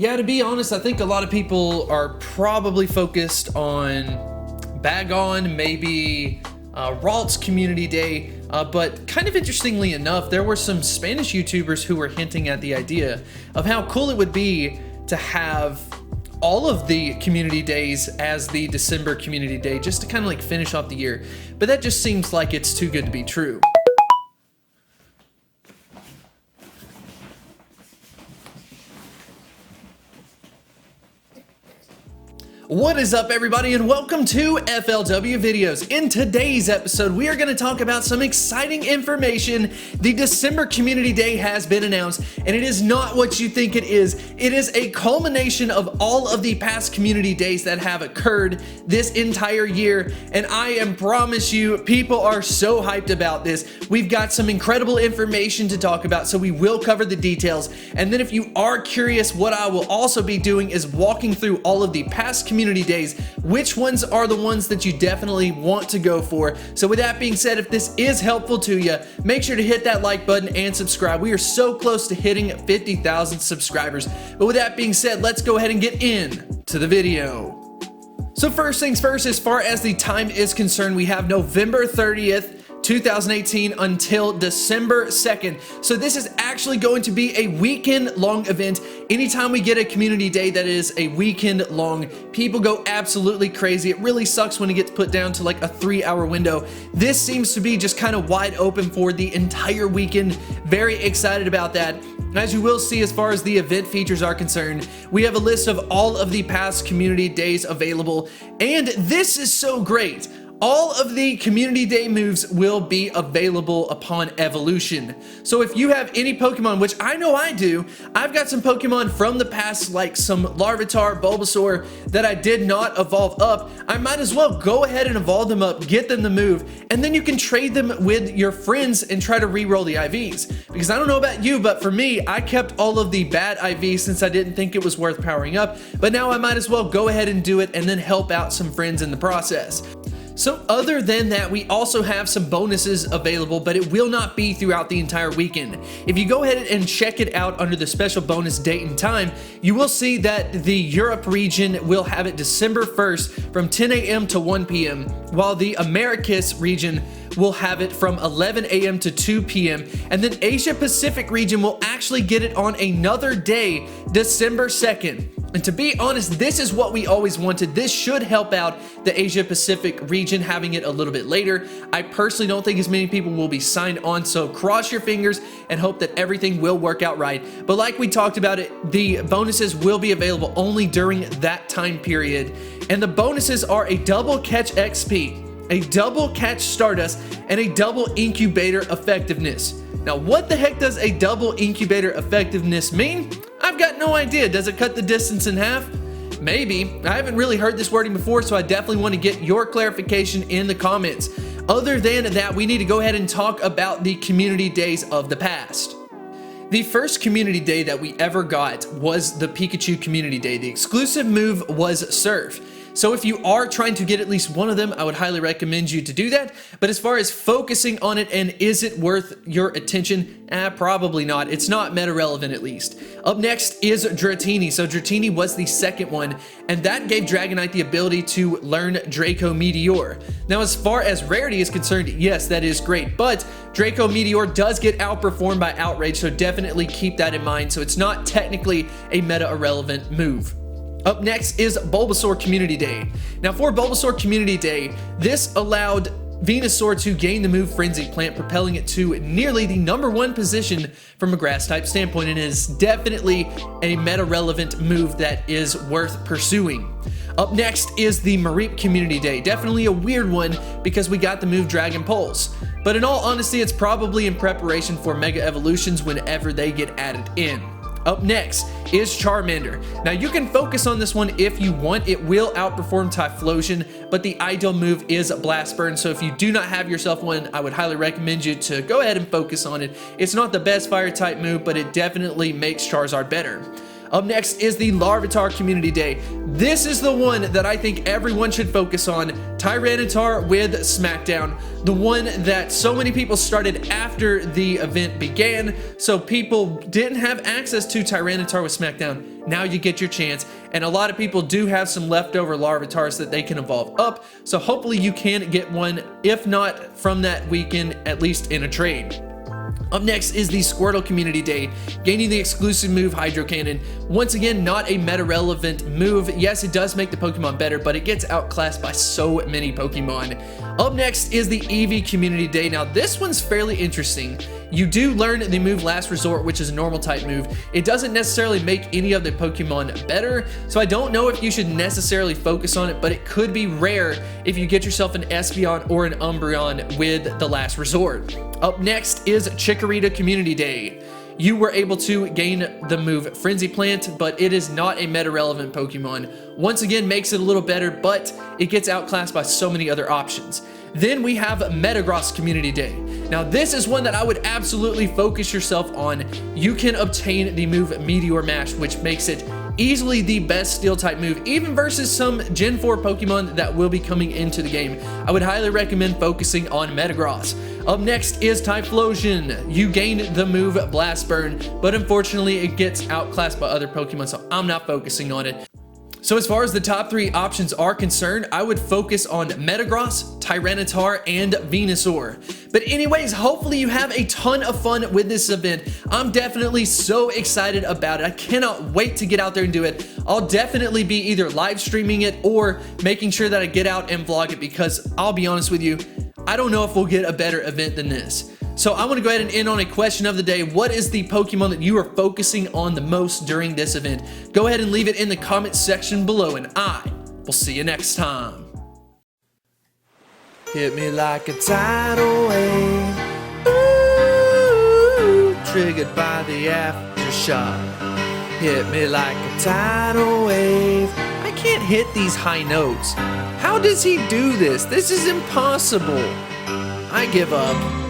Yeah, to be honest, I think a lot of people are probably focused on Bagon, maybe Ralt's Community Day, but kind of interestingly enough, there were some Spanish YouTubers who were hinting at the idea of how cool it would be to have all of the community days as the December community day, just to kind of like finish off the year. But that just seems like it's too good to be true. What is up, everybody, and welcome to FLW Videos. In today's episode, we are going to talk about some exciting information. The December Community Day has been announced, and it is not what you think it is. It is a culmination of all of the past community days that have occurred this entire year, and I promise you, people are so hyped about this. We've got some incredible information to talk about, so we will cover the details. And then if you are curious, what I will also be doing is walking through all of the past community days, which ones are the ones that you definitely want to go for. So with that being said, if this is helpful to you, make sure to hit that like button and subscribe. We are so close to hitting 50,000 subscribers. But with that being said, let's go ahead and get into the video. So first things first, as far as the time is concerned, we have November 30th, 2018 until December 2nd. So this is actually going to be a weekend long event. Anytime we get a community day that is a weekend long, people go absolutely crazy. It really sucks when it gets put down to like a 3-hour window. This seems to be just kind of wide open for the entire weekend. Very excited about that. As you will see, as far as the event features are concerned, we have a list of all of the past community days available, and this is so great. All of the community day moves will be available upon evolution. So if you have any Pokemon, which I know I do, I've got some Pokemon from the past, like some Larvitar, Bulbasaur, that I did not evolve up. I might as well go ahead and evolve them up, get them to move, and then you can trade them with your friends and try to re-roll the IVs. Because I don't know about you, but for me, I kept all of the bad IVs since I didn't think it was worth powering up, but now I might as well go ahead and do it and then help out some friends in the process. So other than that, we also have some bonuses available, but it will not be throughout the entire weekend. If you go ahead and check it out under the special bonus date and time, you will see that the Europe region will have it December 1st from 10 a.m. to 1 p.m., while the Americas region will have it from 11 a.m. to 2 p.m. And then Asia Pacific region will actually get it on another day, December 2nd. And to be honest, this is what we always wanted. This should help out the Asia Pacific region having it a little bit later. I personally don't think as many people will be signed on, so cross your fingers and hope that everything will work out right. But like we talked about it, the bonuses will be available only during that time period. And the bonuses are a double catch XP, a double catch Stardust, and a double incubator effectiveness. Now, what the heck does a double incubator effectiveness mean? I've got no idea. Does it cut the distance in half? Maybe. I haven't really heard this wording before, so I definitely want to get your clarification in the comments. Other than that, we need to go ahead and talk about the community days of the past. The first community day that we ever got was the Pikachu Community Day. The exclusive move was Surf. So if you are trying to get at least one of them, I would highly recommend you to do that. But as far as focusing on it and is it worth your attention, probably not. It's not meta relevant, at least. Up next is Dratini. So Dratini was the second one, and that gave Dragonite the ability to learn Draco Meteor. Now, as far as rarity is concerned, yes, that is great, but Draco Meteor does get outperformed by Outrage, so definitely keep that in mind. So it's not technically a meta irrelevant move. Up next is Bulbasaur Community Day. Now for Bulbasaur Community Day, this allowed Venusaur to gain the move Frenzy Plant, propelling it to nearly the #1 position from a grass type standpoint, and is definitely a meta relevant move that is worth pursuing. Up next is the Mareep Community Day. Definitely a weird one because we got the move Dragon Pulse. But in all honesty, it's probably in preparation for Mega Evolutions whenever they get added in. Up next is Charmander. Now you can focus on this one if you want. It will outperform Typhlosion, but the ideal move is Blast Burn. So if you do not have yourself one, I would highly recommend you to go ahead and focus on it. It's not the best fire type move, but it definitely makes Charizard better. Up next is the Larvitar Community Day. This is the one that I think everyone should focus on. Tyranitar with SmackDown. The one that so many people started after the event began, so people didn't have access to Tyranitar with SmackDown. Now you get your chance, and a lot of people do have some leftover Larvitars that they can evolve up, so hopefully you can get one, if not from that weekend, at least in a trade. Up next is the Squirtle Community Day, gaining the exclusive move Hydro Cannon. Once again, not a meta-relevant move. Yes, it does make the Pokemon better, but it gets outclassed by so many Pokemon. Up next is the Eevee Community Day. Now, this one's fairly interesting. You do learn the move Last Resort, which is a normal type move. It doesn't necessarily make any of the Pokemon better, so I don't know if you should necessarily focus on it, but it could be rare if you get yourself an Espeon or an Umbreon with the Last Resort. Up next is Chikorita Community Day. You were able to gain the move Frenzy Plant, but it is not a meta-relevant Pokemon. Once again, makes it a little better, but it gets outclassed by so many other options. Then we have Metagross Community Day. Now this is one that I would absolutely focus yourself on. You can obtain the move Meteor Mash, which makes it easily the best steel type move, even versus some Gen 4 Pokemon that will be coming into the game. I would highly recommend focusing on Metagross. Up next is Typhlosion. You gain the move Blast Burn, but unfortunately it gets outclassed by other Pokemon, so I'm not focusing on it. So as far as the top 3 options are concerned, I would focus on Metagross, Tyranitar, and Venusaur. But anyways, hopefully you have a ton of fun with this event. I'm definitely so excited about it. I cannot wait to get out there and do it. I'll definitely be either live streaming it or making sure that I get out and vlog it, because I'll be honest with you, I don't know if we'll get a better event than this. So I want to go ahead and end on a question of the day. What is the Pokemon that you are focusing on the most during this event? Go ahead and leave it in the comment section below, and I will see you next time. Hit me like a tidal wave, ooh, triggered by the aftershock. Hit me like a tidal wave. I can't hit these high notes. How does he do this? This is impossible. I give up.